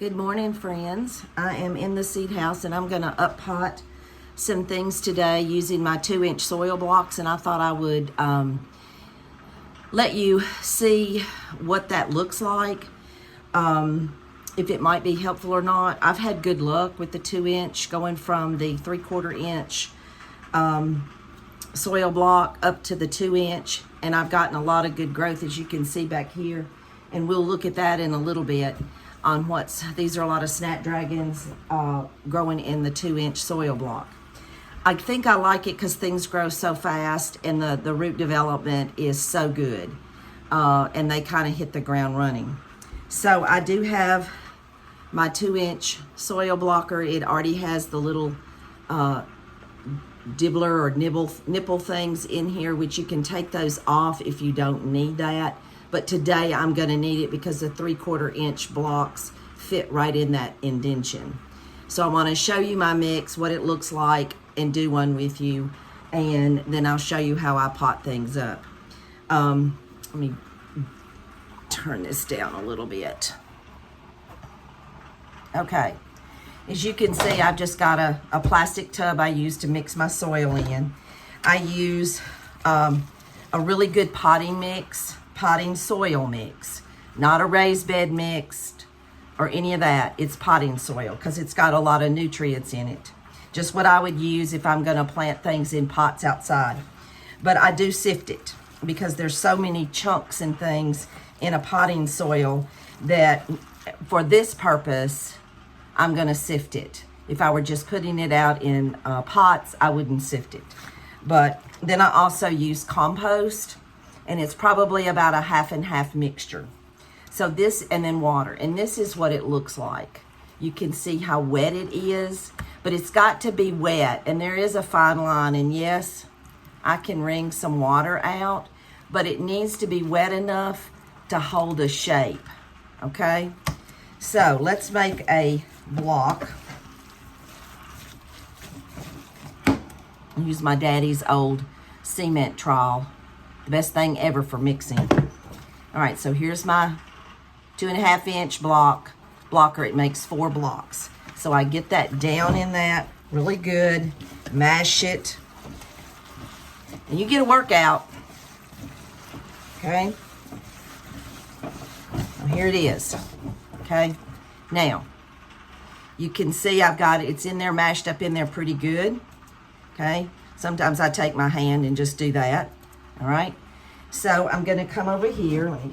Good morning, friends. I am in the seed house and I'm going to up pot some things today using my 2-inch soil blocks, and I thought I would let you see what that looks like, if it might be helpful or not. I've had good luck with the 2-inch, going from the 3/4 inch soil block up to the 2-inch, and I've gotten a lot of good growth, as you can see back here, and we'll look at that in a little bit on these are a lot of snapdragons growing in the 2-inch soil block. I think I like it because things grow so fast and the root development is so good, and they kind of hit the ground running. So I do have my 2-inch soil blocker. It already has the little dibbler or nipple things in here, which you can take those off if you don't need that. But today I'm going to need it because the 3/4 inch blocks fit right in that indention. So I want to show you my mix, what it looks like, and do one with you. And then I'll show you how I pot things up. Let me turn this down a little bit. Okay. As you can see, I've just got a plastic tub I use to mix my soil in. I use a really good potting soil mix, not a raised bed mixed or any of that. It's potting soil because it's got a lot of nutrients in it. Just what I would use if I'm going to plant things in pots outside. But I do sift it because there's so many chunks and things in a potting soil that for this purpose, I'm going to sift it. If I were just putting it out in pots, I wouldn't sift it. But then I also use compost, and it's probably about a half and half mixture. So this, and then water, and this is what it looks like. You can see how wet it is, but it's got to be wet, and there is a fine line, and yes, I can wring some water out, but it needs to be wet enough to hold a shape, okay? So let's make a block. I'll use my daddy's old cement trowel. The best thing ever for mixing. All right, so here's my 2.5 inch blocker. It makes 4 blocks. So I get that down in that really good, mash it, and you get a workout. Okay. Well, here it is. Okay. Now, you can see I've got it. It's in there, mashed up in there pretty good. Okay. Sometimes I take my hand and just do that. All right, so I'm going to come over here. Let me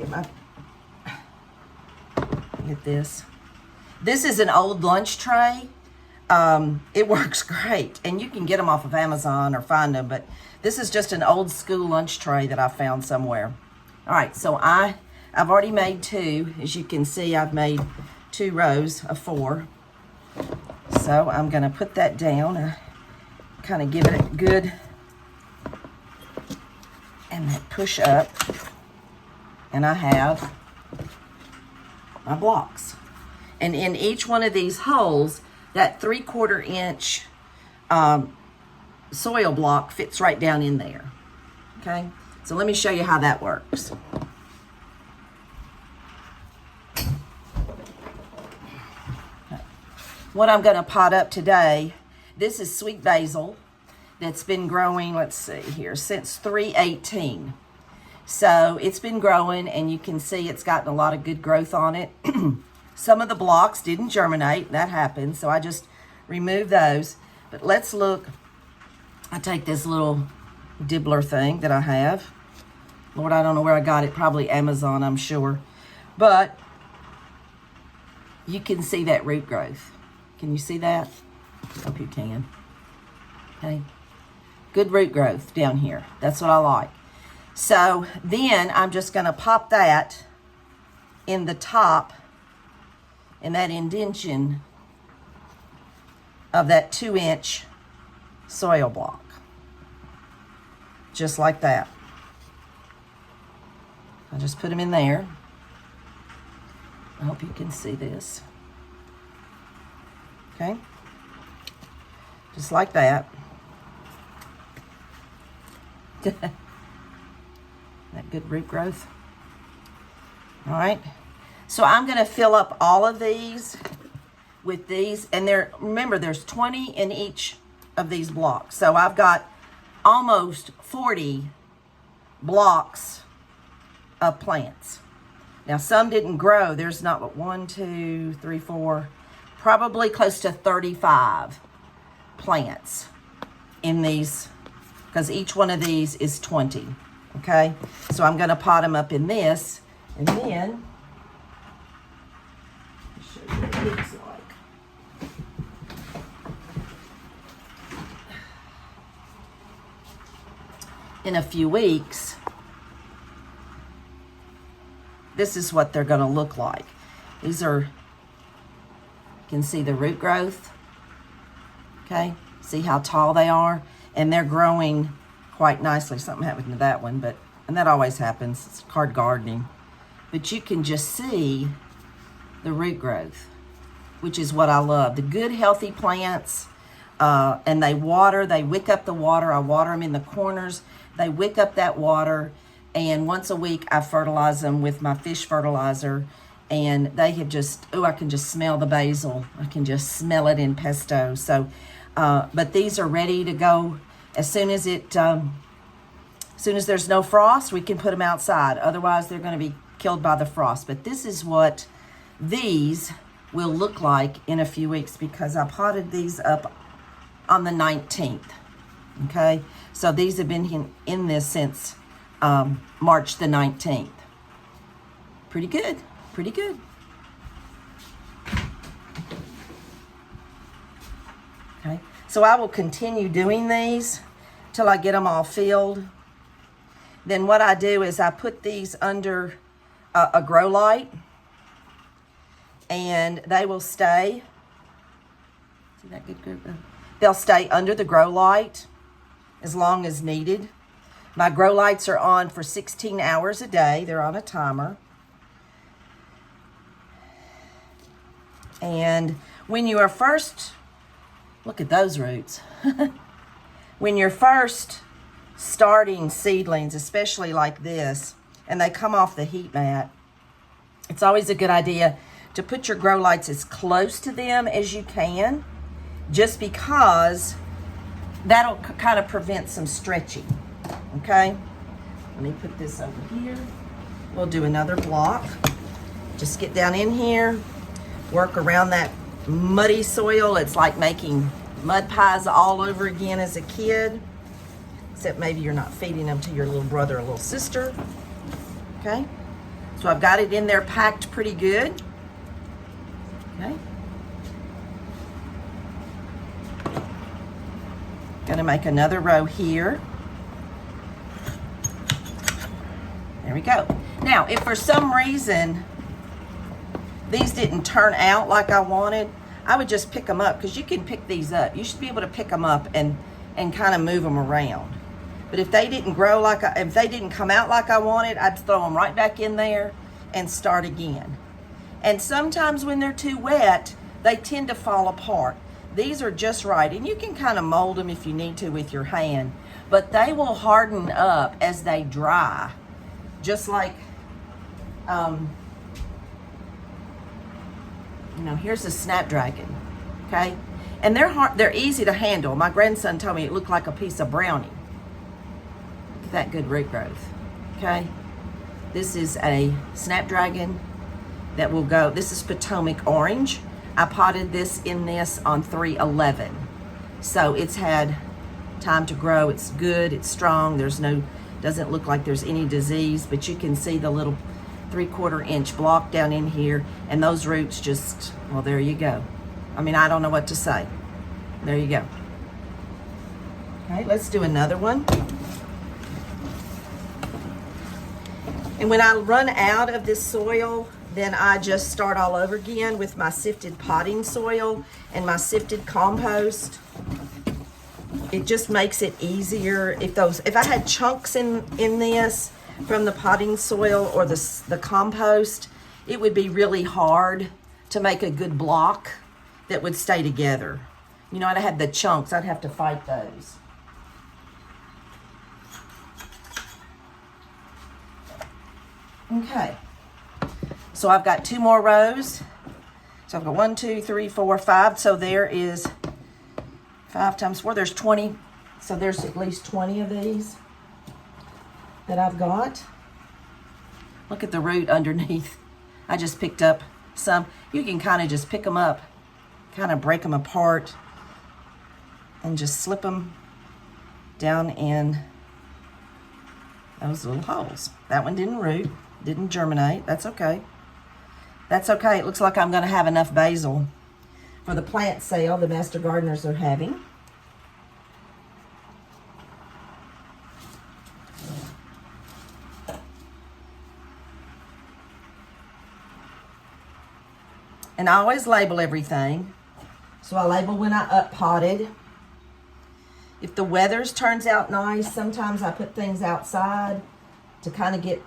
get this. This is an old lunch tray. It works great, and you can get them off of Amazon or find them, but this is just an old school lunch tray that I found somewhere. All right, so I've already made 2. As you can see, I've made 2 rows of 4. So I'm going to put that down, kind of give it a good and then push up, and I have my blocks. And in each one of these holes, that 3/4 inch soil block fits right down in there. Okay, so let me show you how that works. What I'm going to pot up today, this is sweet basil that's been growing, let's see here, since 3/18. So it's been growing, and you can see it's gotten a lot of good growth on it. Some of the blocks didn't germinate. That happens, so I just removed those. But let's look. I take this little dibbler thing that I have. Lord, I don't know where I got it. Probably Amazon, I'm sure. But you can see that root growth. Can you see that? Hope you can. Okay. Good root growth down here. That's what I like. So then I'm just going to pop that in the top, in that indention of that 2-inch soil block. Just like that. I'll just put them in there. I hope you can see this. Okay. Just like that. That good root growth. All right. So I'm going to fill up all of these with these. And remember, there's 20 in each of these blocks. So I've got almost 40 blocks of plants. Now, some didn't grow. There's not but 1, 2, 3, 4, probably close to 35 plants in these, because each one of these is 20, okay? So I'm going to pot them up in this, and then I'll show you what it looks like. In a few weeks, this is what they're going to look like. These are, you can see the root growth, okay? See how tall they are? And they're growing quite nicely. Something happened to that one, and that always happens. It's hard gardening. But you can just see the root growth, which is what I love. The good, healthy plants, and they wick up the water. I water them in the corners. They wick up that water, and once a week I fertilize them with my fish fertilizer, and they have just, I can just smell the basil. I can just smell it in pesto. So, but these are ready to go as soon as there's no frost. We can put them outside. Otherwise, they're going to be killed by the frost. But this is what these will look like in a few weeks, because I potted these up on the 19th. Okay, so these have been in this since March the 19th. Pretty good, pretty good. Okay, so I will continue doing these till I get them all filled. Then what I do is I put these under a grow light, and they will stay. See that good group? They'll stay under the grow light as long as needed. My grow lights are on for 16 hours a day. They're on a timer. And when you are first, look at those roots. When you're first starting seedlings, especially like this, and they come off the heat mat, it's always a good idea to put your grow lights as close to them as you can, just because that'll kind of prevent some stretching, okay? Let me put this over here. We'll do another block. Just get down in here, work around that muddy soil. It's like making mud pies all over again as a kid, except maybe you're not feeding them to your little brother or little sister, okay? So I've got it in there packed pretty good, okay? Gonna make another row here. There we go. Now, if for some reason these didn't turn out like I wanted, I would just pick them up, because you can pick these up. You should be able to pick them up and kind of move them around. But if they didn't grow if they didn't come out like I wanted, I'd throw them right back in there and start again. And sometimes when they're too wet, they tend to fall apart. These are just right, and you can kind of mold them if you need to with your hand, but they will harden up as they dry, just like, here's a snapdragon, okay? And they're easy to handle. My grandson told me it looked like a piece of brownie. Look at that good root growth, okay? This is a snapdragon that will go, this is Potomac orange. I potted this in this on 3/11. So it's had time to grow. It's good, it's strong. Doesn't look like there's any disease, but you can see the little 3/4 inch block down in here, and those roots just, well, there you go. I mean, I don't know what to say. There you go. Okay, let's do another one. And when I run out of this soil, then I just start all over again with my sifted potting soil and my sifted compost. It just makes it easier. If I had chunks in this from the potting soil or the compost, it would be really hard to make a good block that would stay together. I'd have the chunks. I'd have to fight those. Okay. So I've got 2 more rows, So I've got 1, 2, 3, 4, 5. So there is 5 times 4. There's 20. So there's at least 20 of these that I've got. Look at the root underneath. I just picked up some. You can kind of just pick them up, kind of break them apart, and just slip them down in those little holes. That one didn't root, didn't germinate. That's okay. That's okay. It looks like I'm going to have enough basil for the plant sale the Master Gardeners are having. And I always label everything. So I label when I up-potted. If the weather turns out nice, sometimes I put things outside to kind of get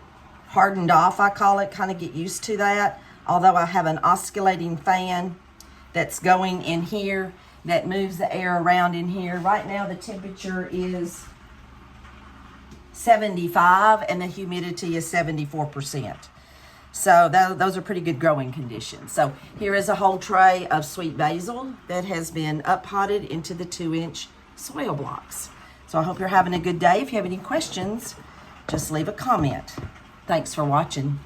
hardened off, I call it, kind of get used to that. Although I have an oscillating fan that's going in here that moves the air around in here. Right now the temperature is 75 and the humidity is 74%. So those are pretty good growing conditions. So here is a whole tray of sweet basil that has been up-potted into the 2-inch soil blocks. So I hope you're having a good day. If you have any questions, just leave a comment. Thanks for watching.